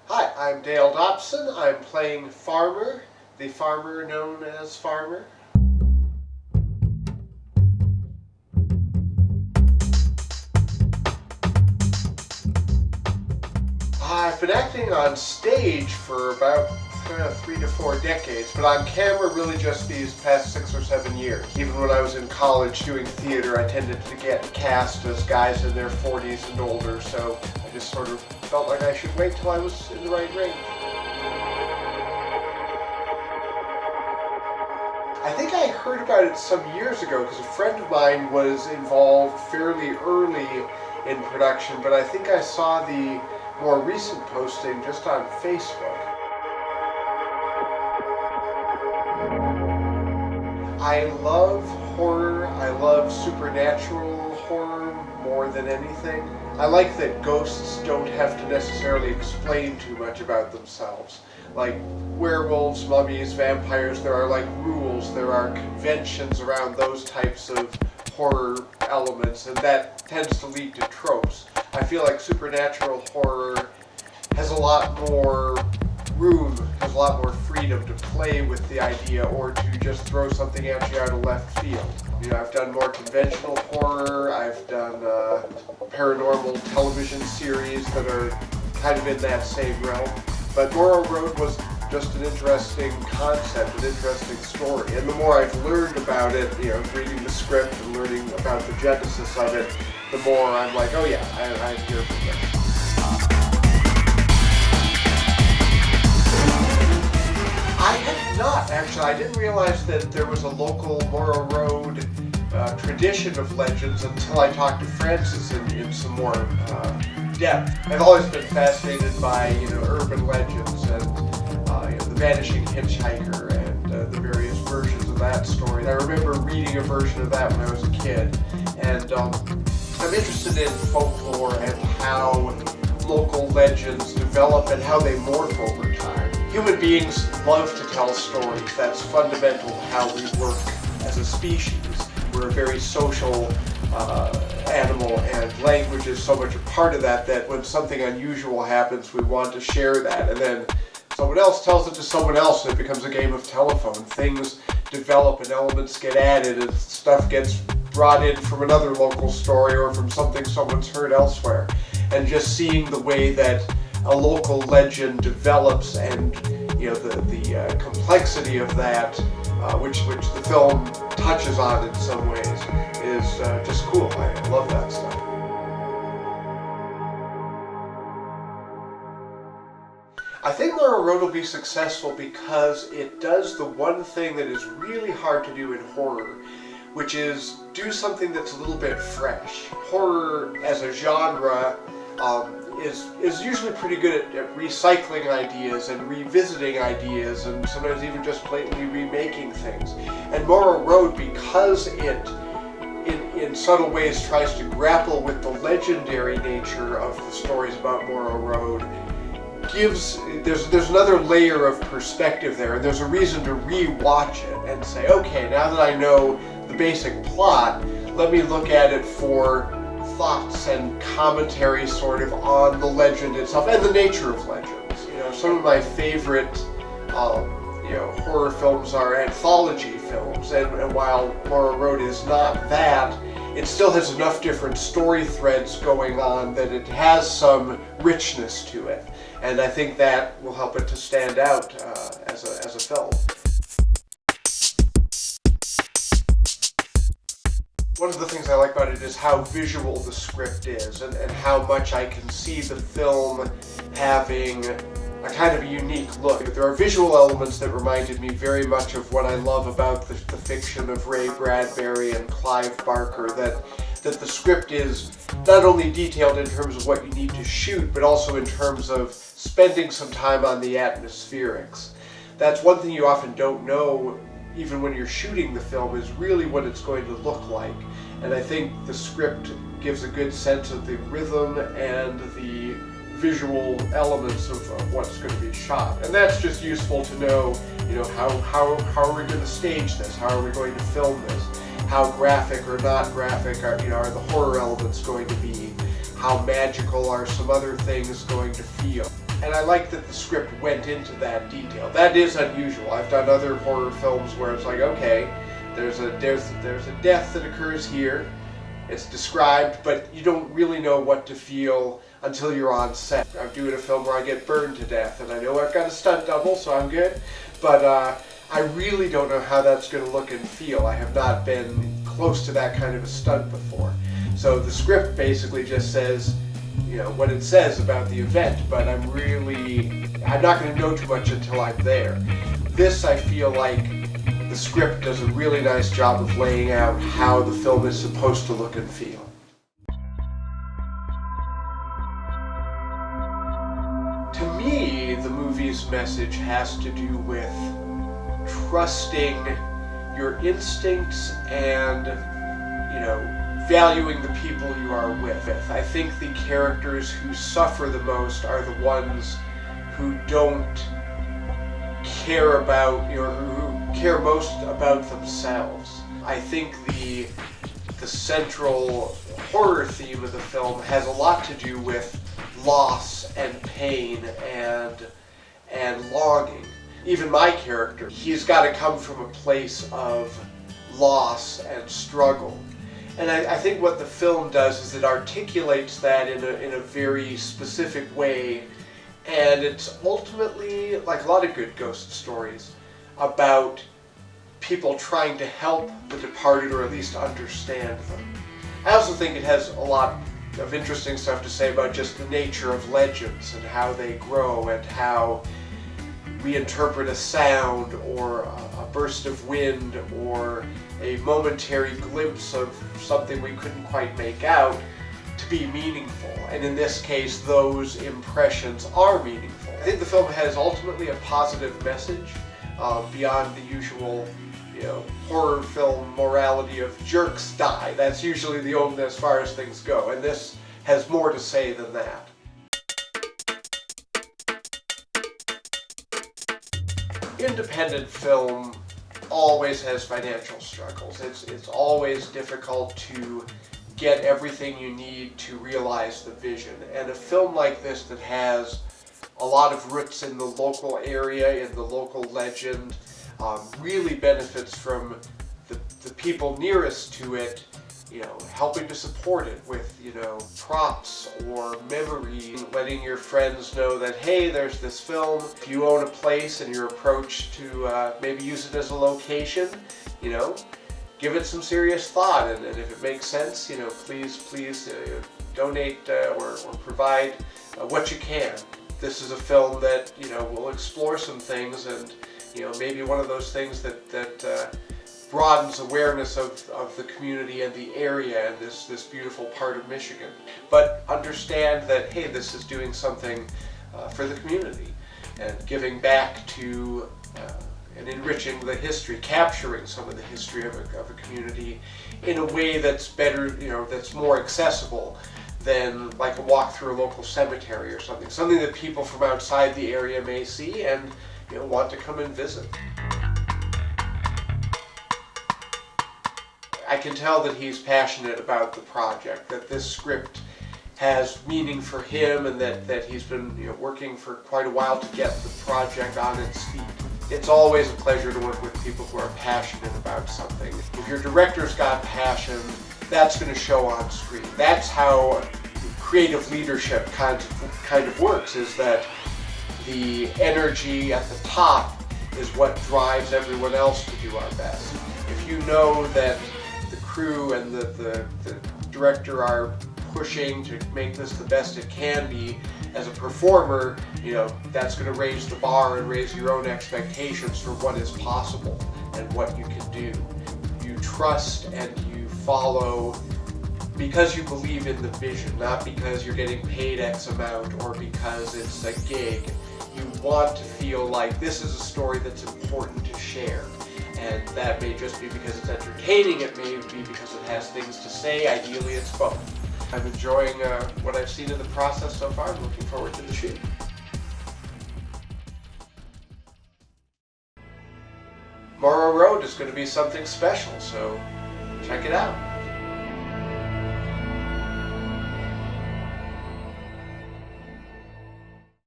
Hi, I'm Dale Dobson. I'm playing Farmer, the farmer known as Farmer. I've been acting on stage for about 3 to 4 decades, but on camera really just these past 6 or 7 years. Even when I was in college doing theater, I tended to get cast as guys in their 40s and older, so I just sort of felt like I should wait till I was in the right range. I think I heard about it some years ago because a friend of mine was involved fairly early in production, but I think I saw the more recent posting just on Facebook. I love horror. I love supernatural horror more than anything. I like that ghosts don't have to necessarily explain too much about themselves. Like werewolves, mummies, vampires, there are like rules, there are conventions around those types of horror elements, and that tends to lead to tropes. I feel like supernatural horror has a lot more room, has a lot more freedom to play with the idea or to just throw something at you out of left field. You know, I've done more conventional horror, I've done paranormal television series that are kind of in that same realm. But Morrow Road was just an interesting concept, an interesting story. And the more I've learned about it, you know, reading the script and learning about the genesis of it, the more I'm like, oh yeah, I'm here for this. I had not, actually. I didn't realize that there was a local Morrow Road tradition of legends until I talked to Francis in some more depth. I've always been fascinated by, you know, urban legends and you know, the vanishing hitchhiker and the various versions of that story. I remember reading a version of that when I was a kid, and I'm interested in folklore and how local legends develop and how they morph over time. Human beings love to tell stories. That's fundamental to how we work as a species. We're a very social animal, and language is so much a part of that that when something unusual happens, we want to share that. And then someone else tells it to someone else, and it becomes a game of telephone. Things develop and elements get added, and stuff gets brought in from another local story or from something someone's heard elsewhere. And just seeing the way that a local legend develops and, you know, the complexity of that, which the film touches on in some ways, is just cool. I love that stuff. I think Morrow Road will be successful because it does the one thing that is really hard to do in horror, which is do something that's a little bit fresh. Horror as a genre is usually pretty good at recycling ideas and revisiting ideas and sometimes even just blatantly remaking things. And Morrow Road, because it in subtle ways tries to grapple with the legendary nature of the stories about Morrow Road, there's another layer of perspective there, and there's a reason to re-watch it and say, okay, now that I know the basic plot, let me look at it for thoughts and commentary sort of on the legend itself and the nature of legends. You know, some of my favorite you know, horror films are anthology films, and while Morrow Road is not that, it still has enough different story threads going on that it has some richness to it, and I think that will help it to stand out as a film. One of the things I like about it is how visual the script is, and how much I can see the film having a kind of a unique look. There are visual elements that reminded me very much of what I love about the fiction of Ray Bradbury and Clive Barker, that the script is not only detailed in terms of what you need to shoot, but also in terms of spending some time on the atmospherics. That's one thing you often don't know even when you're shooting the film, is really what it's going to look like. And I think the script gives a good sense of the rhythm and the visual elements of what's going to be shot. And that's just useful to know, you know, how are we going to stage this? How are we going to film this? How graphic or not graphic are the horror elements going to be? How magical are some other things going to feel? And I like that the script went into that detail. That is unusual. I've done other horror films where it's like, okay, there's a death that occurs here. It's described, but you don't really know what to feel until you're on set. I'm doing a film where I get burned to death, and I know I've got a stunt double, so I'm good. But I really don't know how that's going to look and feel. I have not been close to that kind of a stunt before. So the script basically just says, you know, what it says about the event, but I'm not going to know too much until I'm there. This, I feel like the script does a really nice job of laying out how the film is supposed to look and feel. To me, the movie's message has to do with trusting your instincts and, you know, valuing the people you are with. I think the characters who suffer the most are the ones who don't care about, you know, who care most about themselves. I think the central horror theme of the film has a lot to do with loss and pain and longing. Even my character, he's got to come from a place of loss and struggle. And I think what the film does is it articulates that in a very specific way, and it's ultimately, like a lot of good ghost stories, about people trying to help the departed or at least understand them. I also think it has a lot of interesting stuff to say about just the nature of legends and how they grow and how we interpret a sound or a burst of wind or a momentary glimpse of something we couldn't quite make out to be meaningful. And in this case, those impressions are meaningful. I think the film has ultimately a positive message beyond the usual, you know, horror film morality of jerks die. That's usually the only as far as things go. And this has more to say than that. Independent film always has financial struggles. It's always difficult to get everything you need to realize the vision. And a film like this that has a lot of roots in the local area, in the local legend, really benefits from the people nearest to it, you know, helping to support it with, you know, props or memories, letting your friends know that, hey, there's this film. If you own a place and you're approached to maybe use it as a location, you know, give it some serious thought, and if it makes sense, you know, please donate or provide what you can. This is a film that, you know, will explore some things, and, you know, maybe one of those things that broadens awareness of the community and the area and this beautiful part of Michigan. But understand that, hey, this is doing something for the community and giving back to and enriching the history, capturing some of the history of a community in a way that's better, you know, that's more accessible than like a walk through a local cemetery or something. Something that people from outside the area may see and, you know, want to come and visit. I can tell that he's passionate about the project, that this script has meaning for him, and that he's been, you know, working for quite a while to get the project on its feet. It's always a pleasure to work with people who are passionate about something. If your director's got passion, that's going to show on screen. That's how creative leadership kind of works, is that the energy at the top is what drives everyone else to do our best. If you know that the crew and the director are pushing to make this the best it can be, as a performer, you know, that's going to raise the bar and raise your own expectations for what is possible and what you can do. You trust and you follow because you believe in the vision, not because you're getting paid X amount or because it's a gig. You want to feel like this is a story that's important to share. And that may just be because it's entertaining, it may be because it has things to say, ideally it's both. I'm enjoying what I've seen in the process so far. I'm looking forward to the shoot. Morrow Road is going to be something special, so check it out.